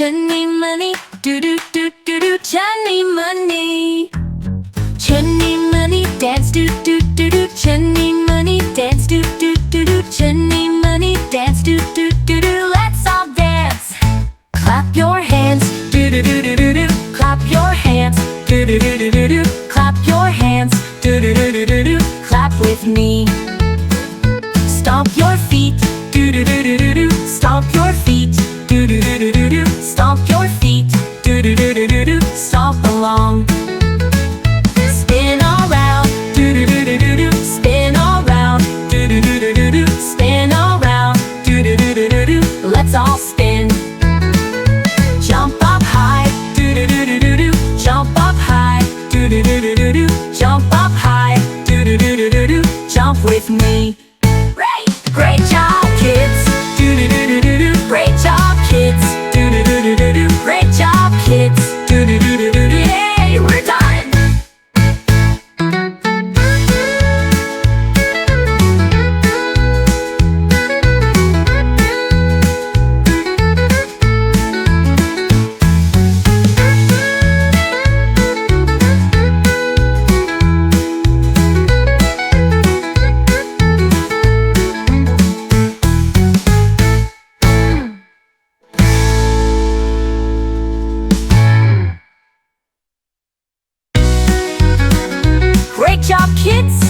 Chunni Munni, do do do do do. Chunni Munni, Chunni Munni, dance, do do do do. Chunni Munni, dance, do do do do. Chunni Munni, dance, do do do do. Let's all dance. Clap your hands, do do do do do do. Clap your hands, do do do do do do. Clap your hands, do do do do do do. Clap with me. Stomp your feet, do do do do do do. Stomp your feet, do do do do do do. Stomp your feet, do do do do do do. Stomp along. Spin around, do do do do do do. Spin around, do do do do do do. Spin around, do do do do do do. Let's all spin. Jump up high, do do do do do do. Jump up high, do do do do do do. Jump up high, do do do do do do. Jump with me. Great job, kids. Do do do do do do. Great job, kids. Do do do do do do. Great job, kids. Do do do do do do. Yay, we're done. Great job, kids!